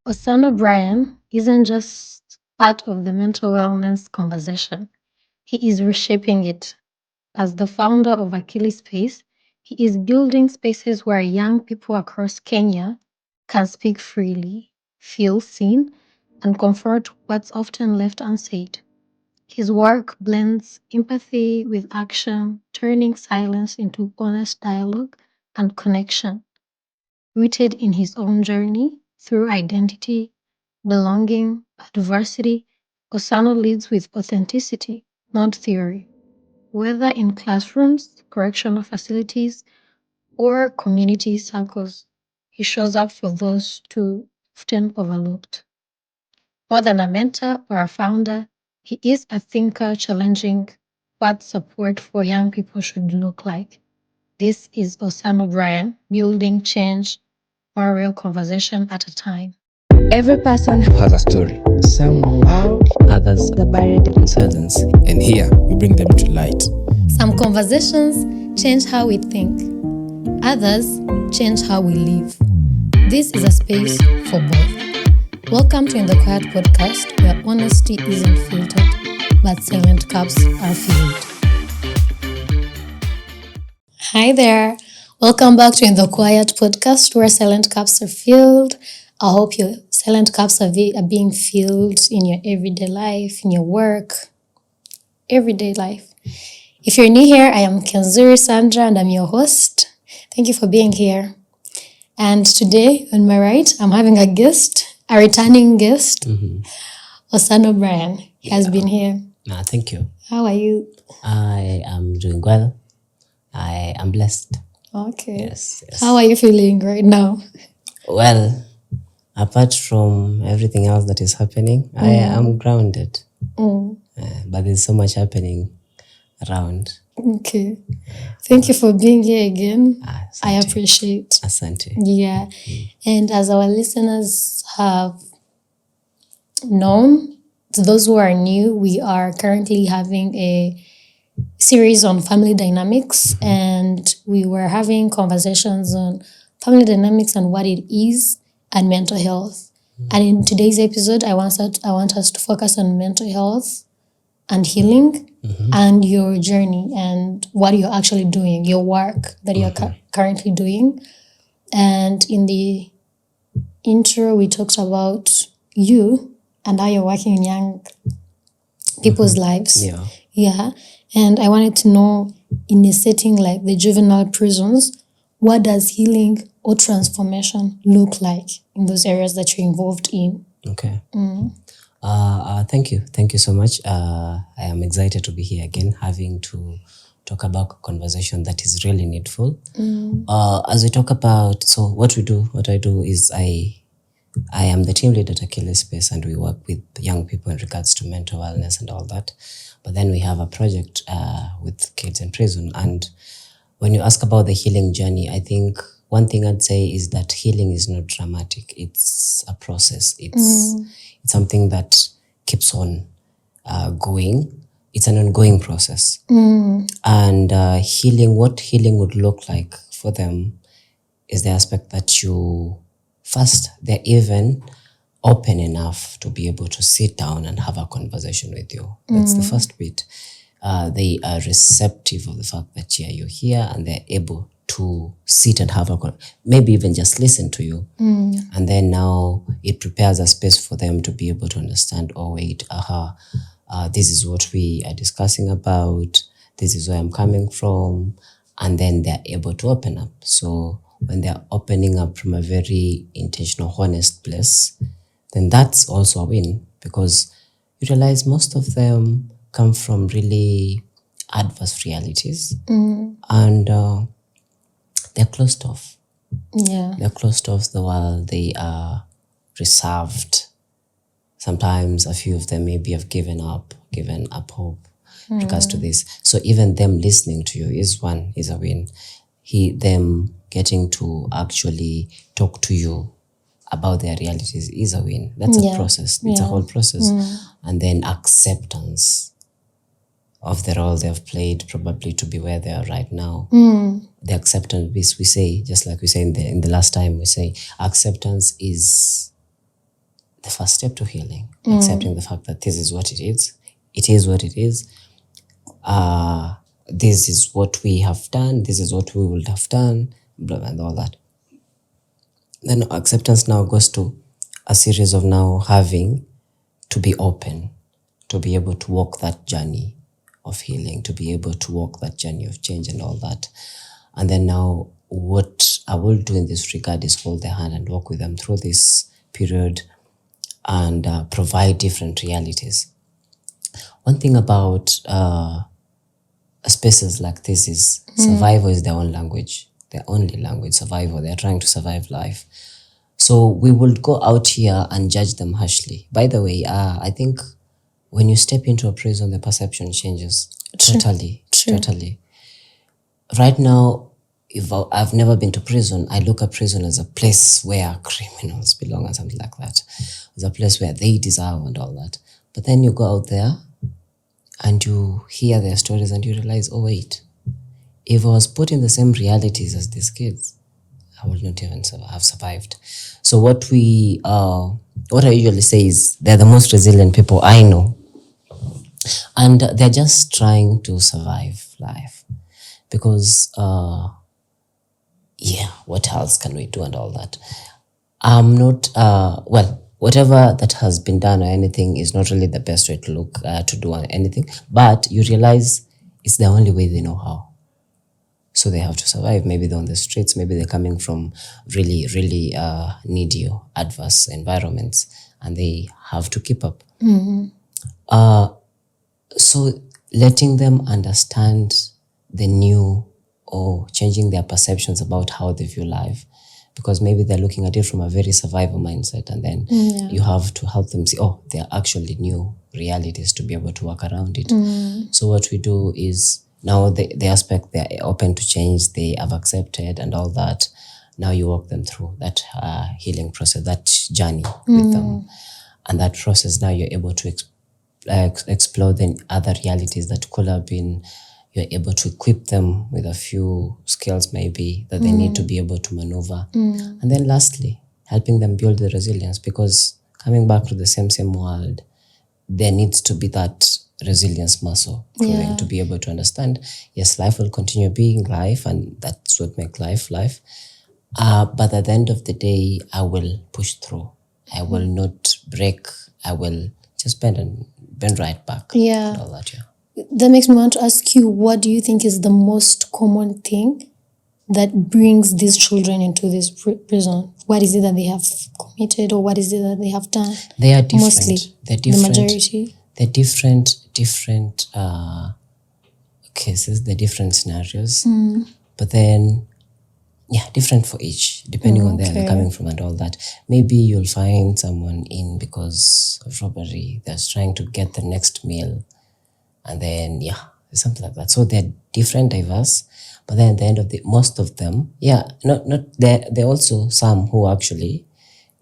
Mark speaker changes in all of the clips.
Speaker 1: Osano Brian isn't just part of the mental wellness conversation, he is reshaping it. As the founder of Achilles Space, he is building spaces where young people across Kenya can speak freely, feel seen, and confront what's often left unsaid. His work blends empathy with action, turning silence into honest dialogue and connection. Rooted in his own journey through identity, belonging, adversity, Osano leads with authenticity, not theory. Whether in classrooms, correctional facilities, or community circles, he shows up for those too often overlooked. More than a mentor or a founder, he is a thinker challenging what support for young people should look like. This is Osama Brian, building change, one real conversation at a time.
Speaker 2: Every person has a story. Some loud, others are buried in silence.
Speaker 3: And here we bring them to light.
Speaker 1: Some conversations change how we think, others change how we live. This is a space for both. Welcome to In the Quiet podcast, where honesty isn't filtered, but silent cups are filled. Hi there. Welcome back to In the Quiet podcast, where silent cups are filled. I hope your silent cups are being filled in your everyday life, in your work, everyday life. If you're new here, I am Kenzuri Sandra and I'm your host. Thank you for being here. And today, on my right, I'm having a guest, a returning guest, Osano Brian. He has been here.
Speaker 3: Thank you.
Speaker 1: How are you?
Speaker 3: I am doing well. I am blessed.
Speaker 1: Okay.
Speaker 3: Yes.
Speaker 1: How are you feeling right now?
Speaker 3: Well, apart from everything else that is happening, I am grounded. But there's so much happening around.
Speaker 1: Okay. Thank you for being here again. I
Speaker 3: Asante.
Speaker 1: appreciate.
Speaker 3: Asante.
Speaker 1: Yeah. And as our listeners have known, to those who are new, we are currently having a series on family dynamics, and we were having conversations on family dynamics and what it is and mental health. And in today's episode, I want us to focus on mental health and healing and your journey and what you're actually doing, your work that you're currently doing. And in the intro, we talked about you and how you're working in young people's lives.
Speaker 3: Yeah.
Speaker 1: Yeah. And I wanted to know, in a setting like the juvenile prisons, what does healing or transformation look like in those areas that you're involved in?
Speaker 3: Okay. Thank you. Thank you so much. I am excited to be here again, having to talk about a conversation that is really needful. As we talk about, so what I do is I am the team lead at Achilles Space, and we work with young people in regards to mental wellness and all that. But then we have a project with kids in prison. And when you ask about the healing journey, I think one thing I'd say is that healing is not dramatic. It's a process. It's something that keeps on going. It's an ongoing process. And what healing would look like for them is the aspect that they're even open enough to be able to sit down and have a conversation with you. That's the first bit. They are receptive of the fact that you're here, and they're able to sit and have maybe even just listen to you. And then now it prepares a space for them to be able to understand, this is what we are discussing about. This is where I'm coming from. And then they're able to open up. So when they're opening up from a very intentional, honest place, then that's also a win, because you realize most of them come from really adverse realities, and they're closed off.
Speaker 1: Yeah.
Speaker 3: They're closed off the world. They are reserved. Sometimes a few of them maybe have given up hope in regards to this. So even them listening to you is a win. Them getting to actually talk to you about their realities is a win. That's a process. It's a whole process. And then acceptance of the role they've played probably to be where they are right now. The acceptance, we say, just like we say in the last time, we say acceptance is the first step to healing, accepting the fact that this is what it is. It is what it is. This is what we have done. This is what we would have done, blah, and all that. Then acceptance now goes to a series of now having to be open, to be able to walk that journey of healing, to be able to walk that journey of change and all that. And then now what I will do in this regard is hold their hand and walk with them through this period and provide different realities. One thing about spaces like this is survival is their own language, their only language, survival. They're trying to survive life. So we will go out here and judge them harshly. By the way, I think when you step into a prison, the perception changes. Totally. Right now, if I've never been to prison, I look at prison as a place where criminals belong or something like that. It's a place where they deserve and all that. But then you go out there and you hear their stories and you realize, oh wait, if I was put in the same realities as these kids, I would not even have survived. So what I usually say is they're the most resilient people I know. And they're just trying to survive life. Because, what else can we do and all that? I'm not, whatever that has been done or anything is not really the best way to look, to do anything. But you realize it's the only way they know how. So they have to survive. Maybe they're on the streets. Maybe they're coming from really, really needy or adverse environments. And they have to keep up. So letting them understand the new or changing their perceptions about how they view life, because maybe they're looking at it from a very survival mindset, and then you have to help them see, oh, there are actually new realities to be able to work around it. So what we do is now the aspect they're open to change, they have accepted and all that. Now you walk them through that healing process, that journey with them. And that process, now you're able to explore the other realities that could have been. You're able to equip them with a few skills maybe that they need to be able to maneuver. And then lastly, helping them build the resilience, because coming back to the same world, there needs to be that resilience muscle for them to be able to understand, yes, life will continue being life, and that's what makes life. But at the end of the day, I will push through. I will not break. I will just bend right back. And all that,
Speaker 1: That makes me want to ask you, what do you think is the most common thing that brings these children into this prison? What is it that they have committed, or what is it that they have done?
Speaker 3: They are different.
Speaker 1: Mostly,
Speaker 3: they're different.
Speaker 1: The majority.
Speaker 3: They're different cases, they're different scenarios. But then, different for each, depending on where they're coming from and all that. Maybe you'll find someone in because of robbery, they're trying to get the next meal. And then, something like that. So they're different, diverse. But then at the end of most of them, there are also some who actually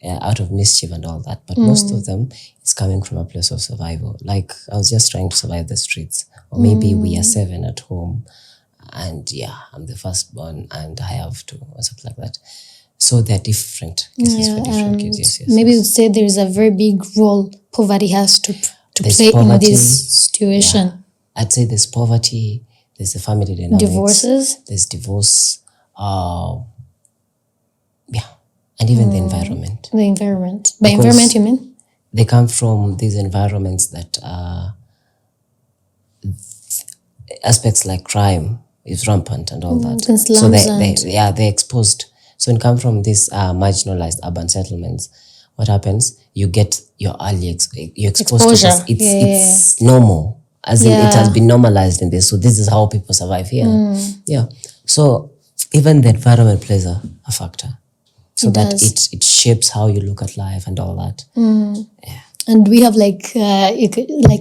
Speaker 3: out of mischief and all that. But most of them is coming from a place of survival. Like, I was just trying to survive the streets. Or maybe we are 7 at home. And I'm the firstborn and I have to, or something like that. So they're different cases for different kids. Yes.
Speaker 1: Maybe you'd say there is a very big role poverty has to play
Speaker 3: poverty,
Speaker 1: in this situation.
Speaker 3: I'd say there's poverty, there's the family dynamics.
Speaker 1: Divorces.
Speaker 3: There's divorce. And even the environment.
Speaker 1: The environment. By environment, you mean?
Speaker 3: They come from these environments that aspects like crime is rampant and all that. So they're exposed. So when you come from these marginalized urban settlements, what happens? You get your early exposure to this. It's normal. As in, it has been normalized in this. So this is how people survive here. So even the environment plays a factor. So that it shapes how you look at life and all that.
Speaker 1: And we have like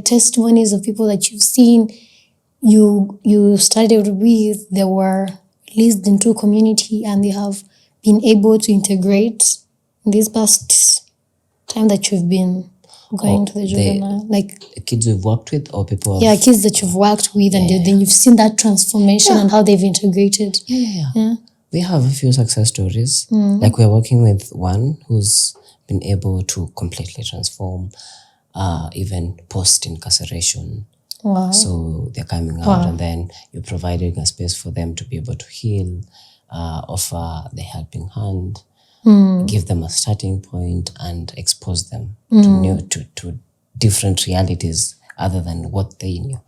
Speaker 1: testimonies of people that you've seen, you started with, they were released into community and they have been able to integrate in this past time that you've been going to the juvenile, like
Speaker 3: kids we've worked with, or people
Speaker 1: kids that you've worked with, and then you've seen that transformation and how they've integrated.
Speaker 3: We have a few success stories. Like we're working with one who's been able to completely transform, even post-incarceration.
Speaker 1: Wow.
Speaker 3: So they're coming out,
Speaker 1: Wow.
Speaker 3: and then you're providing a space for them to be able to heal, offer the helping hand, give them a starting point, and expose them to different realities other than what they knew.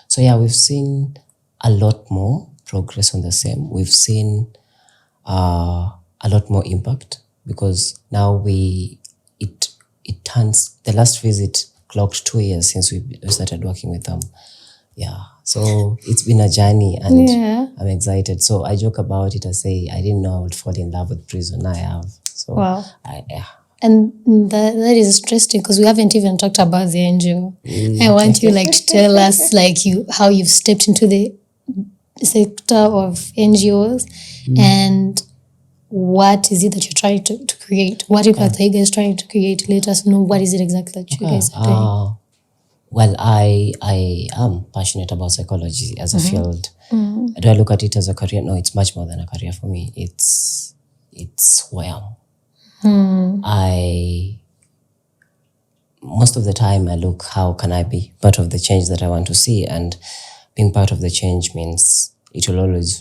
Speaker 3: So yeah, we've seen a lot more progress on the same. We've seen a lot more impact, because now it turns, the last visit clocked 2 years since we started working with them. Yeah, so it's been a journey, and
Speaker 1: Yeah.
Speaker 3: I'm excited. So I joke about it. I say I didn't know I would fall in love with prison. I have. So
Speaker 1: Wow.
Speaker 3: yeah.
Speaker 1: And that is interesting, because we haven't even talked about the NGO. I want you to tell us how you've stepped into the sector of NGOs, and what is it that you're trying to create? What impact are you guys trying to create? Let us know what is it exactly that you guys are doing.
Speaker 3: Well, I am passionate about psychology as a field. Do I look at it as a career? No, it's much more than a career for me. It's who I am. Most of the time I look, how can I be part of the change that I want to see? And being part of the change means it will always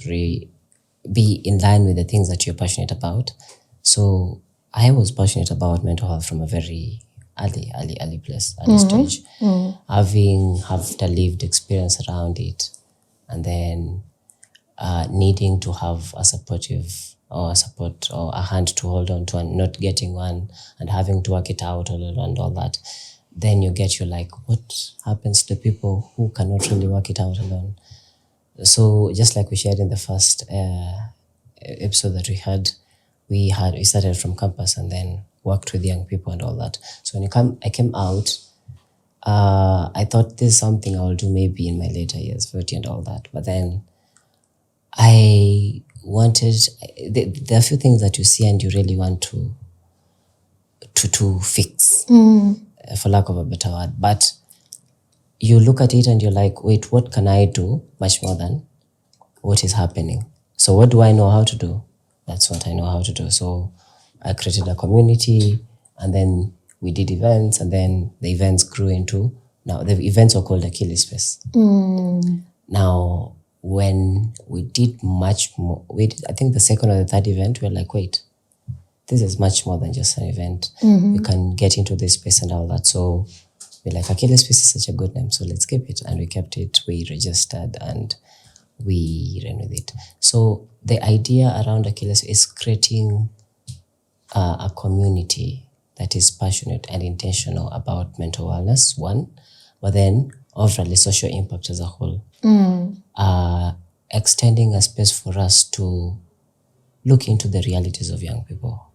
Speaker 3: be in line with the things that you're passionate about. So I was passionate about mental health from a very early place, early stage. Having had a lived experience around it, and then needing to have a supportive or a support or a hand to hold on to, and not getting one, and having to work it out and all that, then you're like, what happens to people who cannot really work it out alone? So just like we shared in the first episode that we started from campus and then worked with young people and all that. So when I came out, I thought this is something I will do maybe in my later years, 40 and all that. But then I wanted, there are a few things that you see and you really want to fix, for lack of a better word. But you look at it and you're like, wait, what can I do much more than what is happening? So what do I know how to do? That's what I know how to do. So I created a community, and then we did events, and then the events grew into, now the events are called Achilles Space. Now, when we did much more, I think the second or the third event, we were like, wait, this is much more than just an event. We can get into this space and all that. So we're like, Achilles Space is such a good name, so let's keep it. And we kept it, we registered, and we ran with it. So the idea around Achilles is creating a community that is passionate and intentional about mental wellness, one, but then overall social impact as a whole. Extending a space for us to look into the realities of young people.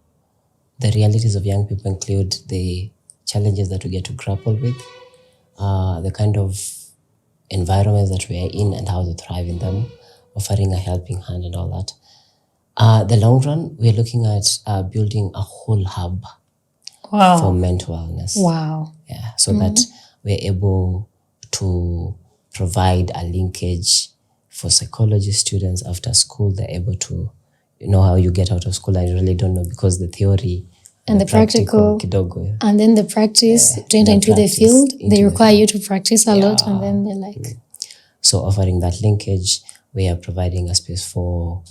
Speaker 3: The realities of young people include the challenges that we get to grapple with, the kind of environments that we are in and how to thrive in them, offering a helping hand and all that. The long run, we're looking at building a whole hub for mental wellness.
Speaker 1: Wow.
Speaker 3: Yeah, so that we're able to provide a linkage for psychology students after school. They're able to, how you get out of school, I really don't know, because the theory
Speaker 1: and the practical
Speaker 3: kidogo.
Speaker 1: And then the practice, to enter into the field, they require you to practice a lot, and then they're like...
Speaker 3: So offering that linkage, we are providing a space for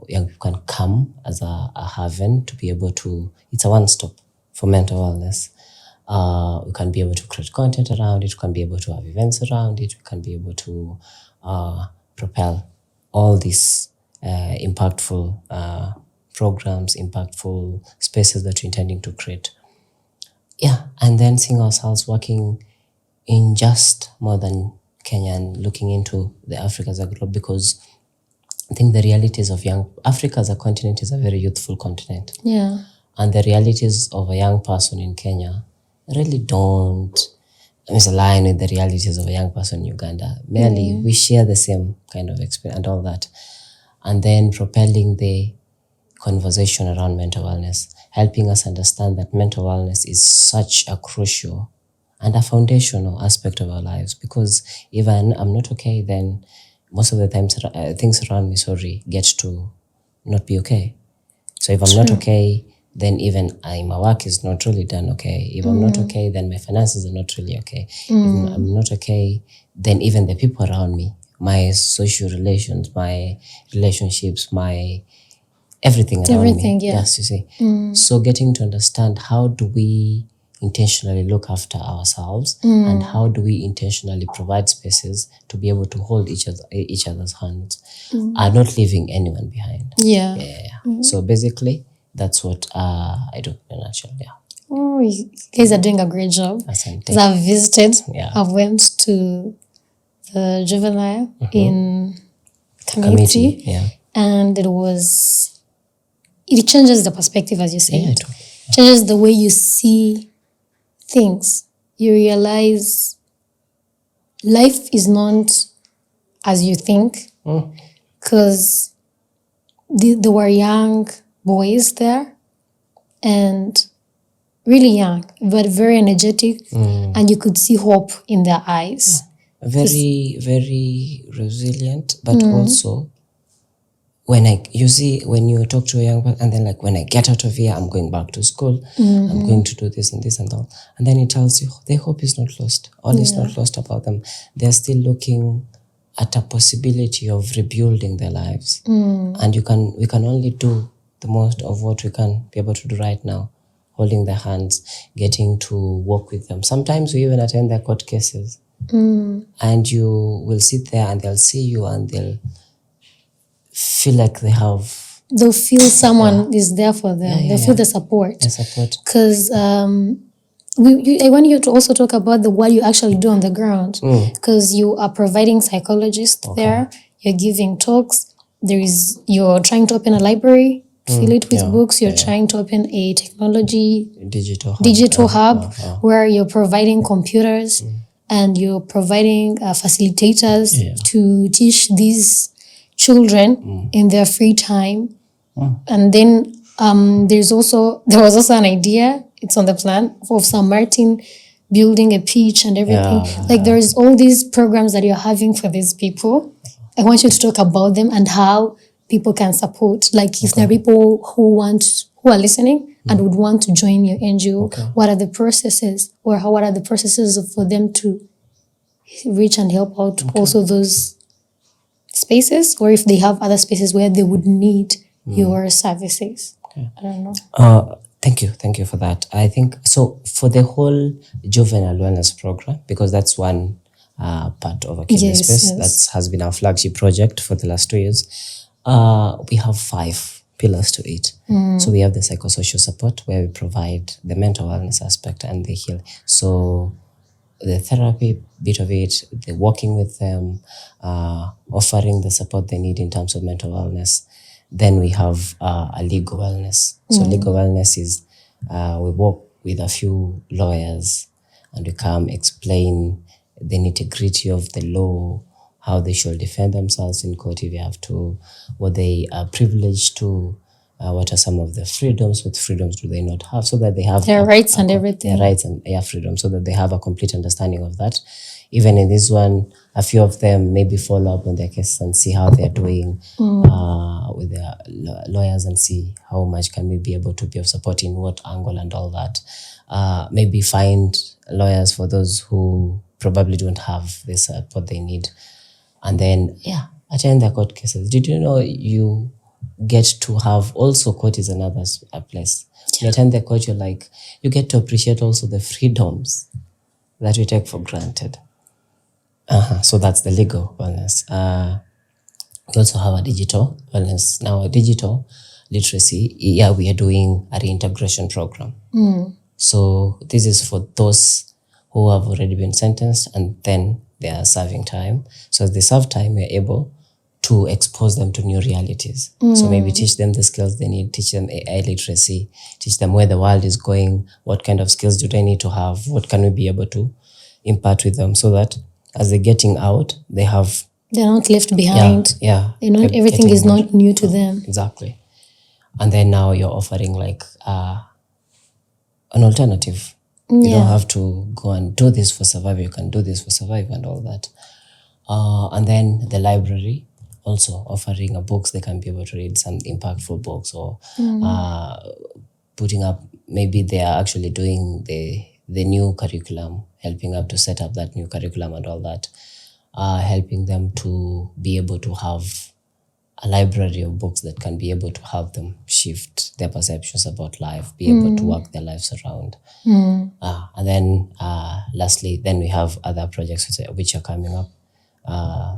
Speaker 3: young people can come as a haven to be able to, it's a one-stop for mental wellness. We can be able to create content around it, we can be able to have events around it, we can be able to propel all these impactful programs, impactful spaces that we're intending to create. Yeah, and then seeing ourselves working in just more than Kenya and looking into the Africa as a globe, because I think the realities of Africa as a continent is a very youthful continent.
Speaker 1: Yeah.
Speaker 3: And the realities of a young person in Kenya really don't misalign with the realities of a young person in Uganda. Merely, we share the same kind of experience and all that. And then propelling the conversation around mental wellness, helping us understand that mental wellness is such a crucial and a foundational aspect of our lives. Because even I'm not okay, then most of the times things around me, get to not be okay. So if I'm not okay, then even my work is not really done okay. If I'm not okay, then my finances are not really okay. If I'm not okay, then even the people around me, my social relations, my relationships, my everything around
Speaker 1: Everything,
Speaker 3: me.
Speaker 1: yeah.
Speaker 3: Yes, you see. So getting to understand how do we intentionally look after ourselves and how do we intentionally provide spaces to be able to hold each other's hands, are not leaving anyone behind.
Speaker 1: Yeah.
Speaker 3: So basically, that's what I do in a nutshell. Yeah.
Speaker 1: Oh, you guys are doing a great job.
Speaker 3: Asante.
Speaker 1: Because I've visited,
Speaker 3: Yeah.
Speaker 1: I've went to the juvenile in committee,
Speaker 3: Yeah.
Speaker 1: and it changes the perspective, as you said.
Speaker 3: Yeah, totally.
Speaker 1: Changes the way you see things. You realize life is not as you think, because there were young boys there, and really young, but very energetic, and you could see hope in their eyes.
Speaker 3: Very, very resilient, but also when you talk to a young person and then like, when I get out of here, I'm going back to school, I'm going to do this and this and all. And then he tells you their hope is not lost. All is not lost about them. They're still looking at a possibility of rebuilding their lives. And we can only do the most of what we can be able to do right now. Holding their hands, getting to work with them. Sometimes we even attend their court cases. And you will sit there and they'll see you and they'll feel like
Speaker 1: they'll feel someone is there for them. They'll feel the support. Because I want you to also talk about what you actually do on the ground. Because you are providing psychologists there. You're giving talks. You're trying to open a library, fill it with books. You're trying to open a technology digital hub where you're providing computers and you're providing facilitators to teach these children in their free time. And then there was also an idea, it's on the plan, of San Martin building a pitch and everything. There's all these programs that you're having for these people. I want you to talk about them and how people can support. Like, if there are people who are listening and would want to join your NGO, what are the processes, or what are the processes for them to reach and help out also those spaces, or if they have other spaces where they would need your services. I don't know.
Speaker 3: Thank you for that. I think so for the whole juvenile wellness program, because that's one part of Achilles Space that has been our flagship project for the last 2 years. We have 5 pillars to it. So we have the psychosocial support, where we provide the mental wellness aspect and the heal. So the therapy bit of it, the working with them, offering the support they need in terms of mental wellness. Then we have a legal wellness. So legal wellness is we work with a few lawyers and we come explain the nitty-gritty of the law, how they should defend themselves in court if you have to, what they are privileged to, what are some of the freedoms, what freedoms do they not have, so that they have
Speaker 1: their rights and everything.
Speaker 3: Their rights and freedom, so that they have a complete understanding of that. Even in this one, a few of them maybe follow up on their cases and see how they're doing with their lawyers, and see how much can we be able to be of support in what angle and all that. Maybe find lawyers for those who probably don't have the support they need. And then, attend their court cases. Did you know you get to have also, court is another place. You attend the court, you get to appreciate also the freedoms that we take for granted. So that's the legal wellness. We also have a digital wellness. Now, a digital literacy, we are doing a reintegration program. So this is for those who have already been sentenced and then they are serving time. So as they serve time, we're able to expose them to new realities. So maybe teach them the skills they need, teach them AI literacy, teach them where the world is going, what kind of skills do they need to have, what can we be able to impart with them, so that as they're getting out, they're
Speaker 1: not left behind. Everything is not new to them.
Speaker 3: Exactly. And then now you're offering an alternative. You don't have to go and do this for survival. You can do this for survival and all that. And then the library also offering books they can be able to read, some impactful books or putting up, maybe they are actually doing the new curriculum, helping up to set up that new curriculum and all that, helping them to be able to have a library of books that can be able to help them shift their perceptions about life, be able to work their lives around. And then lastly, then we have other projects which are coming up,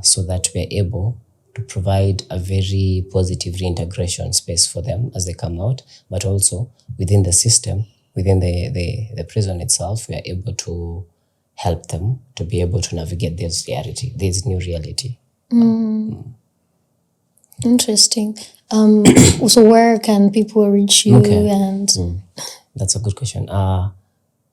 Speaker 3: so that we're able to provide a very positive reintegration space for them as they come out, but also within the system, within the prison itself, we are able to help them to be able to navigate this new reality.
Speaker 1: Interesting. So where can people reach you?
Speaker 3: Okay.
Speaker 1: And
Speaker 3: That's a good question.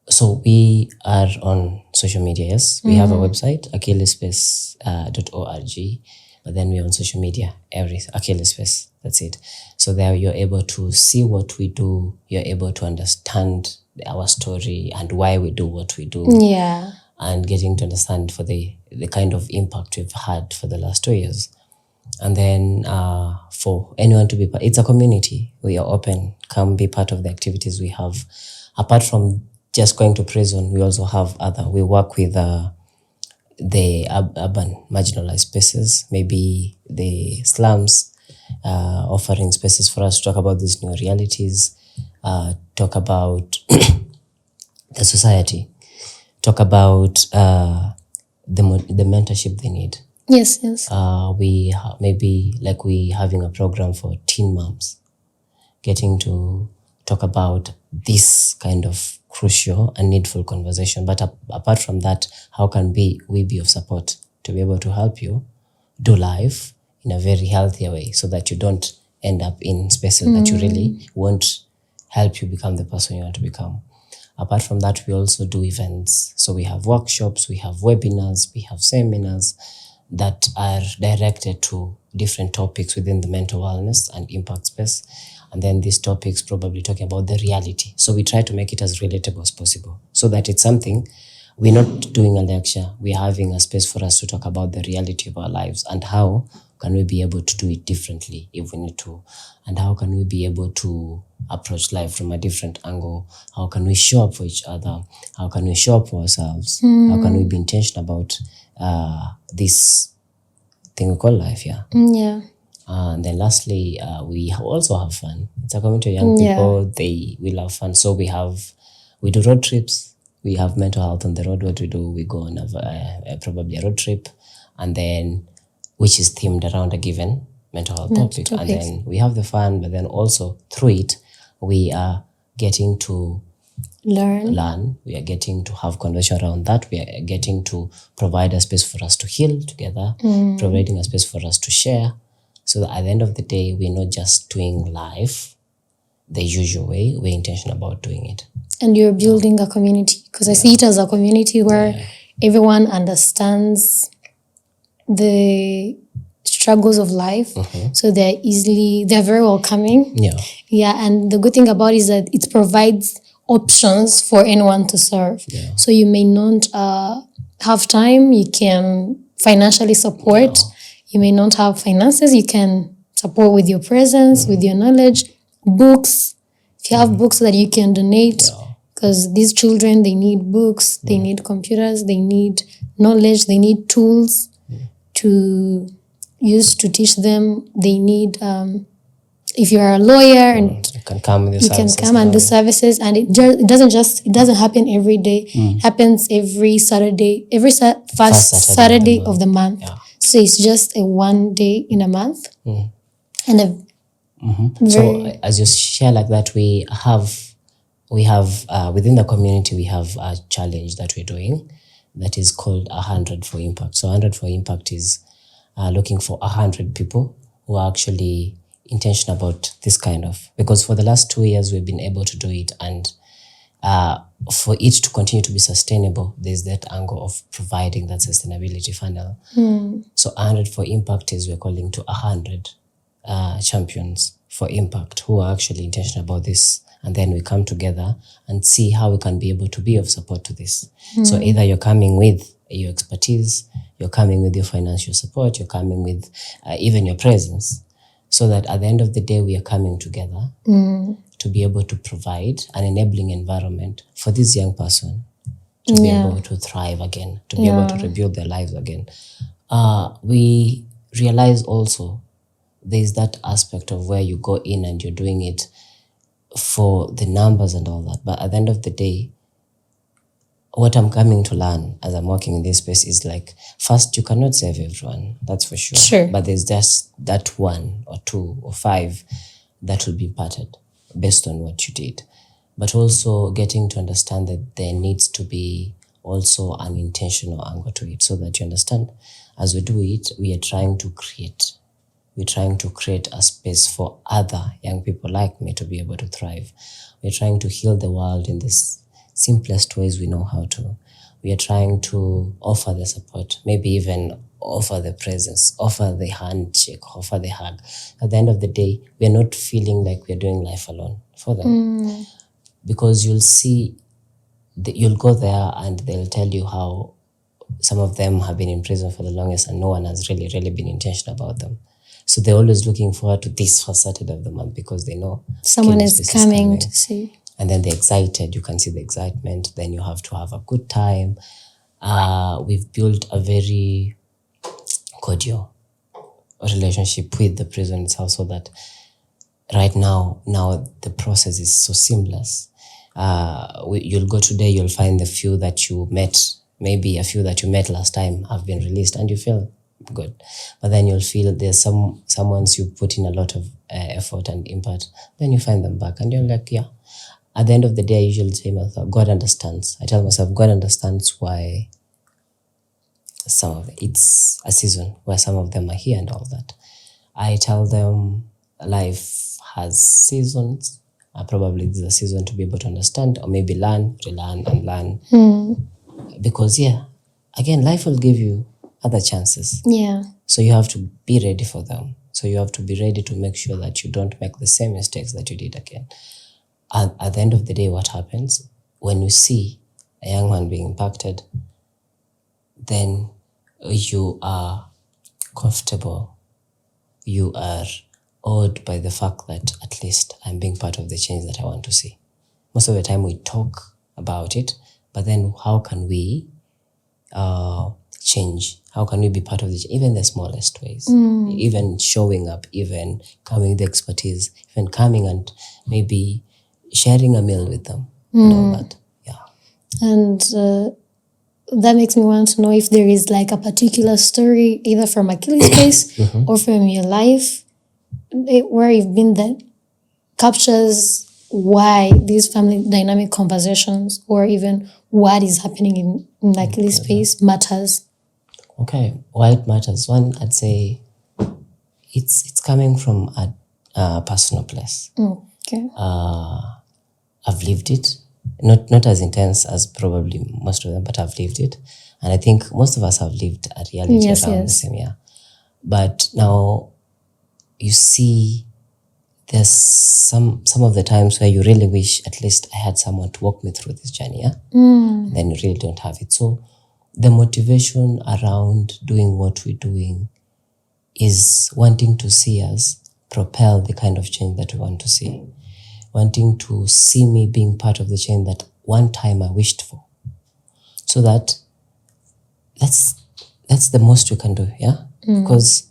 Speaker 3: So we are on social media, yes. We have a website, achillespace.org, but then we're on social media, Achillespace, that's it. So there you're able to see what we do, you're able to understand our story and why we do what we do.
Speaker 1: yeah.
Speaker 3: And getting to understand for the kind of impact we've had for the last 2 years. And then for anyone to be part, it's a community. We are open. Come be part of the activities we have. Apart from just going to prison, we also have we work with the urban marginalized spaces, maybe the slums, offering spaces for us to talk about these new realities, talk about the society, talk about the mentorship they need.
Speaker 1: Yes.
Speaker 3: We maybe like we having a program for teen moms, getting to talk about this kind of crucial and needful conversation. But apart from that, how can we be of support to be able to help you do life in a very healthy way, so that you don't end up in spaces that you really won't help you become the person you want to become. Apart from that, we also do events. So we have workshops, we have webinars, we have seminars that are directed to different topics within the mental wellness and impact space. And then these topics probably talking about the reality. So we try to make it as relatable as possible, so that it's something, we're not doing a lecture, we're having a space for us to talk about the reality of our lives and how can we be able to do it differently if we need to, and how can we be able to approach life from a different angle, how can we show up for each other, how can we show up for ourselves, how can we be intentional about this thing we call life.
Speaker 1: Yeah.
Speaker 3: And then lastly, we also have fun. It's a community of young people. We love fun. So we do road trips. We have mental health on the road. What we do, we go on probably a road trip, and then which is themed around a given mental health topic. And then we have the fun, but then also through it, we are getting to learn. We are getting to have conversation around that. We are getting to provide a space for us to heal together, providing a space for us to share, so that at the end of the day, we're not just doing life the usual way, we're intentional about doing it.
Speaker 1: And you're building a community, because I see it as a community where everyone understands the struggles of life. So they're very welcoming. And the good thing about it is that it provides options for anyone to serve. So you may not have time, you can financially support. You may not have finances, you can support with your presence, with your knowledge, books. If you have books that you can donate, because these children, they need books, they need computers, they need knowledge, they need tools to use to teach them. They need, if you are a lawyer, and
Speaker 3: you can come with your
Speaker 1: services, can come and do services, and it doesn't happen every day. It happens every Saturday, first Saturday of the month. So it's just a 1 day in a month. And
Speaker 3: so as you share like that, we have within the community, we have a challenge that we're doing that is called 100 for Impact. So 100 for Impact is looking for 100 people who are actually intentional about this kind of, because for the last 2 years we've been able to do it, and for it to continue to be sustainable, there's that angle of providing that sustainability funnel. So 100 for Impact is we're calling to 100 champions for impact who are actually intentional about this, and then we come together and see how we can be able to be of support to this. So either you're coming with your expertise, you're coming with your financial support, you're coming with even your presence, so that at the end of the day we are coming together to be able to provide an enabling environment for this young person to be able to thrive again, to be able to rebuild their lives again. We realize also there's that aspect of where you go in and you're doing it for the numbers and all that. But at the end of the day, what I'm coming to learn as I'm working in this space is like, first, you cannot save everyone, that's for sure.
Speaker 1: Sure.
Speaker 3: But there's just that one or two or five that will be imparted based on what you did. But also getting to understand that there needs to be also an intentional angle to it, so that you understand as we do it, we are trying to create. We're trying to create a space for other young people like me to be able to thrive. We're trying to heal the world in this simplest ways we know how to. We are trying to offer the support, maybe even offer the presence, offer the handshake, offer the hug. At the end of the day, we are not feeling like we're doing life alone for them. Because you'll see, you'll go there and they'll tell you how some of them have been in prison for the longest and no one has really, really been intentional about them. So they're always looking forward to this first Saturday of the month because they know
Speaker 1: Someone
Speaker 3: Killing
Speaker 1: is
Speaker 3: Space
Speaker 1: coming to see.
Speaker 3: And then they're excited. You can see the excitement. Then you have to have a good time. We've built a very cordial relationship with the prison itself, so that right now the process is so seamless. You'll go today, you'll find the few that you met, maybe a few that you met last time have been released, and you feel good. But then you'll feel there's some ones you put in a lot of effort and impact, then you find them back and you're like, yeah. At the end of the day, I usually say to myself, God understands. I tell myself, God understands why it's a season where some of them are here and all that. I tell them life has seasons. Probably this is a season to be able to understand, or maybe learn, relearn and learn. Because again, life will give you other chances.
Speaker 1: Yeah.
Speaker 3: So you have to be ready for them. So you have to be ready to make sure that you don't make the same mistakes that you did again. And at the end of the day, what happens when you see a young man being impacted, then you are comfortable. You are awed by the fact that at least I'm being part of the change that I want to see. Most of the time we talk about it, but then how can we change? How can we be part of the change? Even the smallest ways, even showing up, even coming with the expertise, even coming and maybe sharing a meal with them and all that. Yeah.
Speaker 1: And that makes me want to know if there is like a particular story, either from Achilles Space or from your life, where you've been that captures why these family dynamic conversations, or even what is happening in Achilles Space, matters.
Speaker 3: Okay, why it matters? One, I'd say it's coming from a personal place.
Speaker 1: Okay.
Speaker 3: I've lived it, not as intense as probably most of them, but I've lived it, and I think most of us have lived a reality around the same year. But now you see, there's some of the times where you really wish at least I had someone to walk me through this journey. Then you really don't have it. So the motivation around doing what we're doing is wanting to see us propel the kind of change that we want to see. Wanting to see me being part of the change that one time I wished for. So that's the most we can do, yeah? Because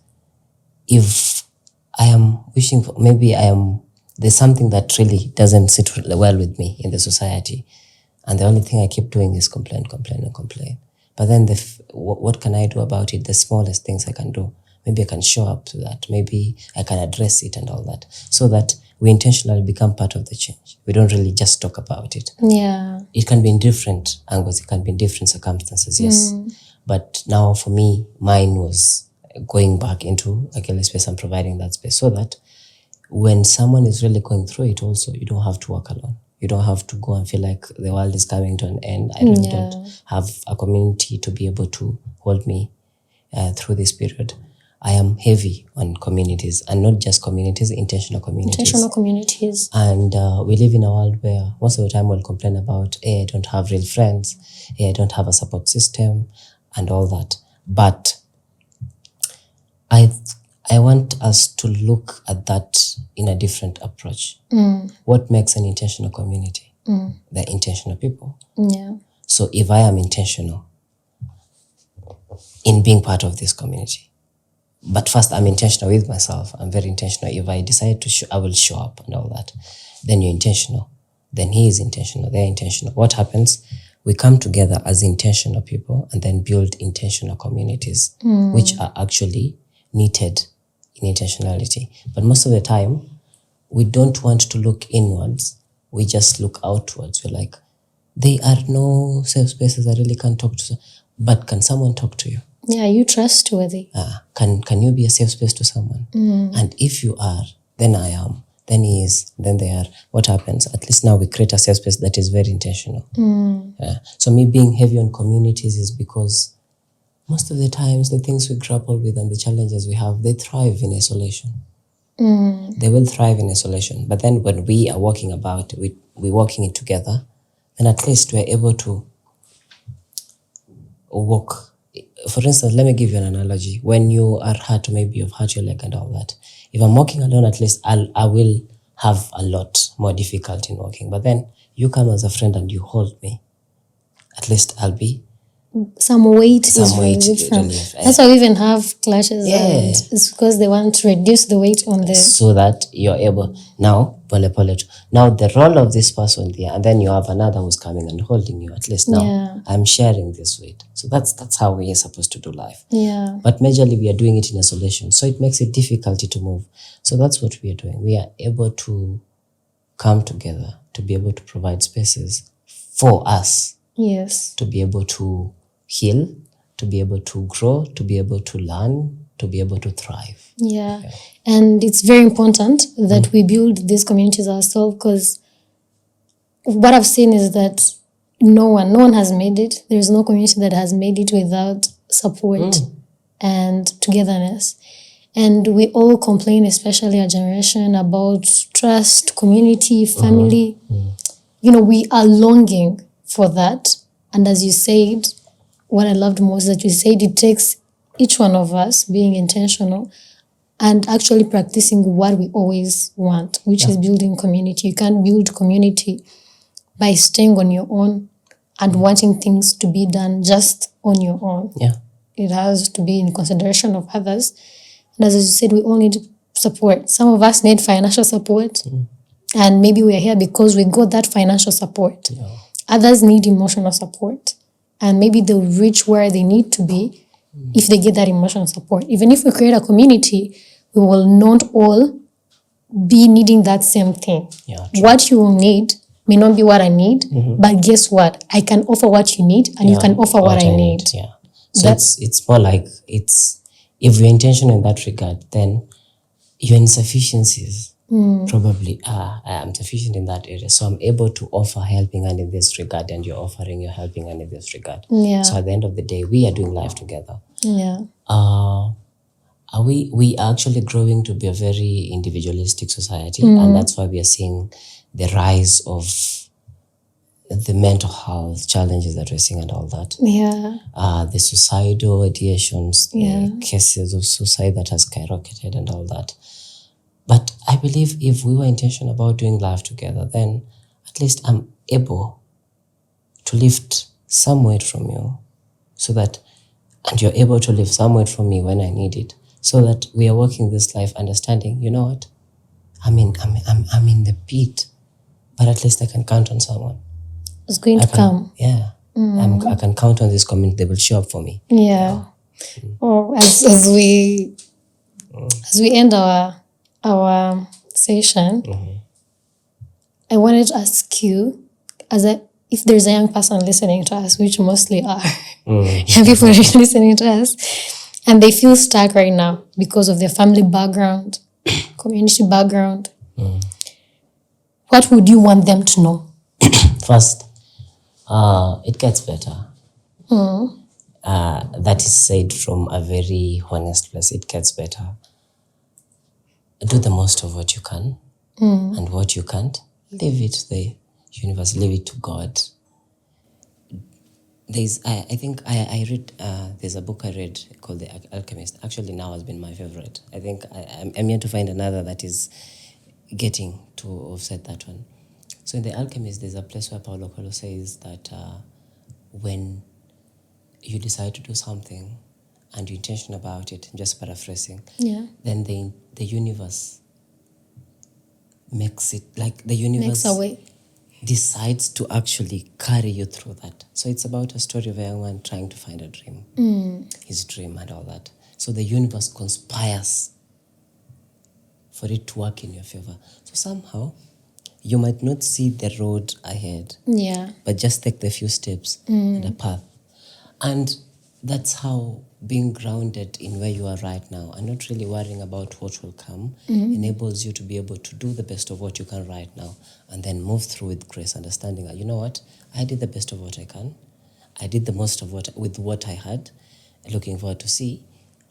Speaker 3: if I am wishing for, maybe there's something that really doesn't sit well with me in the society, and the only thing I keep doing is complain. But then what can I do about it? The smallest things I can do. Maybe I can show up to that. Maybe I can address it and all that, so that we intentionally become part of the change. We don't really just talk about it.
Speaker 1: Yeah.
Speaker 3: It can be in different angles. It can be in different circumstances, yes. But now for me, mine was going back into Achilles Space and providing that space, so that when someone is really going through it also, you don't have to walk alone. You don't have to go and feel like the world is coming to an end. I really don't have a community to be able to hold me through this period. I am heavy on communities, and not just communities, intentional communities. And we live in a world where most of the time we'll complain about, hey, I don't have real friends, hey, I don't have a support system and all that. But I I want us to look at that in a different approach. What makes an intentional community? The intentional people.
Speaker 1: Yeah.
Speaker 3: So if I am intentional in being part of this community, but first I'm intentional with myself, I'm very intentional. If I decide to I will show up and all that, then you're intentional. Then he is intentional, they're intentional. What happens? We come together as intentional people and then build intentional communities, which are actually knitted in intentionality. But most of the time, we don't want to look inwards. We just look outwards. We're like, there are no safe spaces. I really can't talk to. But can someone talk to you?
Speaker 1: Yeah, you trustworthy.
Speaker 3: Can you be a safe space to someone? And if you are, then I am, then he is, then they are. What happens? At least now we create a safe space that is very intentional. So me being heavy on communities is because most of the times the things we grapple with and the challenges we have, they thrive in isolation. They will thrive in isolation. But then when we are walking about, we're walking it together, then at least we're able to walk. For instance, let me give you an analogy. When you are hurt, maybe you've hurt your leg and all that. If I'm walking alone, at least I will have a lot more difficulty in walking. But then you come as a friend and you hold me. At least I'll be
Speaker 1: some weight
Speaker 3: some
Speaker 1: is
Speaker 3: weight
Speaker 1: relieved from.
Speaker 3: relief.
Speaker 1: That's why we even have clashes,
Speaker 3: Yeah.
Speaker 1: and it's because they want to reduce the weight on the.
Speaker 3: So that you're able now, now the role of this person there, and then you have another who's coming and holding you. At least now
Speaker 1: Yeah.
Speaker 3: I'm sharing this weight. So that's how we are supposed to do life.
Speaker 1: Yeah.
Speaker 3: But majorly we are doing it in isolation, so it makes it difficult to move. So that's what we are doing. We are able to come together to be able to provide spaces for us
Speaker 1: Yes.
Speaker 3: to be able to heal, to be able to grow, to be able to learn, to be able to thrive.
Speaker 1: Yeah. And it's very important that we build these communities ourselves, because what I've seen is that no one has made it. There's no community that has made it without support and togetherness. And we all complain, especially our generation, about trust, community, family. You know, we are longing for that. And as you said, what I loved most is that you said it takes each one of us being intentional and actually practicing what we always want, which is building community. You can't build community by staying on your own and wanting things to be done just on your own.
Speaker 3: Yeah.
Speaker 1: It has to be in consideration of others. And as you said, we all need support. Some of us need financial support, and maybe we are here because we got that financial support.
Speaker 3: Yeah.
Speaker 1: Others need emotional support, and maybe they'll reach where they need to be if they get that emotional support. Even if we create a community, we will not all be needing that same thing.
Speaker 3: Yeah, true.
Speaker 1: What you will need may not be what I need, but guess what? I can offer what you need, and you can offer what I need.
Speaker 3: Yeah. So it's more like if you're intentional in that regard, then your insufficiencies probably are, I am sufficient in that area. So I'm able to offer helping hand in this regard, and you're offering your helping hand in this regard.
Speaker 1: Yeah.
Speaker 3: So at the end of the day, we are doing life together.
Speaker 1: Yeah.
Speaker 3: We are actually growing to be a very individualistic society, and that's why we are seeing the rise of the mental health challenges that we're seeing and all that.
Speaker 1: Yeah.
Speaker 3: The suicidal ideations,
Speaker 1: Yeah.
Speaker 3: the cases of suicide that has skyrocketed and all that. But I believe if we were intentional about doing life together, then at least I'm able to lift some weight from you, so that, and you're able to lift some weight from me when I need it, so that we are walking this life understanding, you know what, I'm in the pit, but at least I can count on someone.
Speaker 1: It's going to come.
Speaker 3: Yeah. I can count on this community. They will show up for me.
Speaker 1: Yeah. Oh, as we end our session, I wanted to ask you, if there's a young person listening to us, which mostly are young people listening to us, and they feel stuck right now because of their family background, community background, what would you want them to know?
Speaker 3: First, it gets better. That is said from a very honest place. It gets better. Do the most of what you can, and what you can't, leave it to the universe, leave it to God. I think I read, there's a book I read called The Alchemist. Actually, now has been my favorite. I think I'm yet to find another that is getting to offset that one. So in The Alchemist, there's a place where Paulo Coelho says that when you decide to do something and you're intentional about it, just paraphrasing,
Speaker 1: Yeah.
Speaker 3: then the universe makes it, like the universe
Speaker 1: Makes a way.
Speaker 3: decides to actually carry you through that. So it's about a story of a young man trying to find a dream, his dream and all that. So the universe conspires for it to work in your favor. So somehow you might not see the road ahead,
Speaker 1: Yeah.
Speaker 3: but just take the few steps and a path. And that's how being grounded in where you are right now and not really worrying about what will come enables you to be able to do the best of what you can right now and then move through with grace, understanding that, you know what, I did the best of what I can. I did the most of what I had. Looking forward to see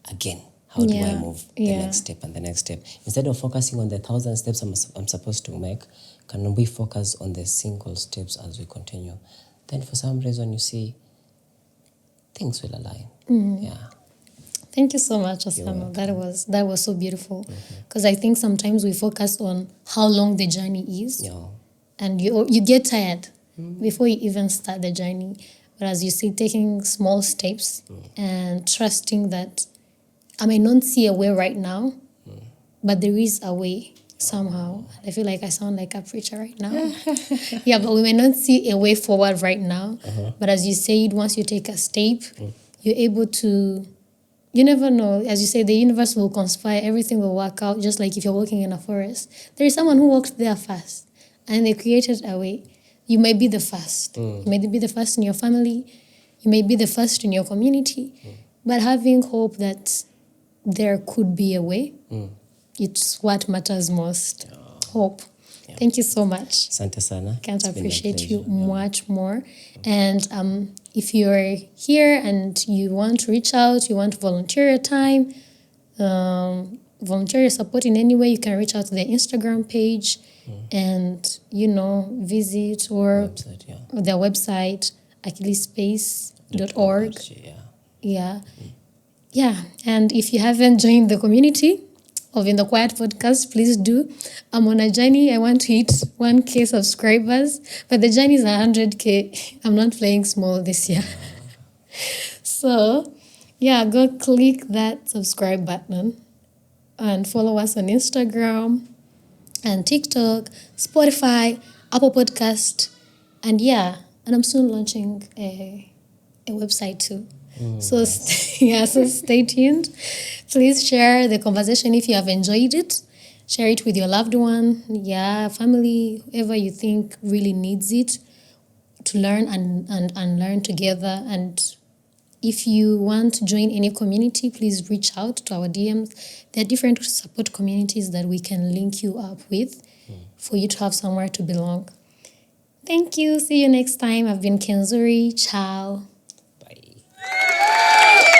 Speaker 3: again, how do I
Speaker 1: Yeah.
Speaker 3: move the
Speaker 1: Yeah.
Speaker 3: next step and the next step. Instead of focusing on the 1,000 steps I'm supposed to make, can we focus on the single steps as we continue? Then for some reason you see things will align. Yeah.
Speaker 1: Thank you so much, Osama. That was so beautiful. Because I think sometimes we focus on how long the journey is,
Speaker 3: Yeah.
Speaker 1: and you get tired before you even start the journey. But as you say, taking small steps and trusting that I may not see a way right now, but there is a way somehow. I feel like I sound like a preacher right now. Yeah, but we may not see a way forward right now. But as you said, once you take a step, you're able to. You never know. As you say, the universe will conspire, everything will work out, just like if you're walking in a forest. There is someone who walked there first and they created a way. You may be the first. You may be the first in your family. You may be the first in your community. But having hope that there could be a way, it's what matters most. Hope. Thank you so much.
Speaker 3: Asante sana.
Speaker 1: Can't
Speaker 3: It's been a
Speaker 1: appreciate you
Speaker 3: pleasure. Yeah.
Speaker 1: much more. And if you're here and you want to reach out, you want to volunteer your time, volunteer your support in any way, you can reach out to their Instagram page and, visit or
Speaker 3: Website, yeah.
Speaker 1: their website, achillesspace.org.
Speaker 3: Yeah.
Speaker 1: Yeah. Yeah. And if you haven't joined the community of In the Quiet podcast, please do. I'm on a journey. I want to hit 1K subscribers, but the journey is 100K. I'm not playing small this year. So, yeah, go click that subscribe button and follow us on Instagram and TikTok, Spotify, Apple Podcast, and and I'm soon launching a website too. So so stay tuned. Please share the conversation if you have enjoyed it. Share it with your loved one, family, whoever you think really needs it to learn and learn together. And if you want to join any community, please reach out to our DMs. There are different support communities that we can link you up with for you to have somewhere to belong. Thank you. See you next time. I've been Kenzuri. Ciao.
Speaker 3: Bye.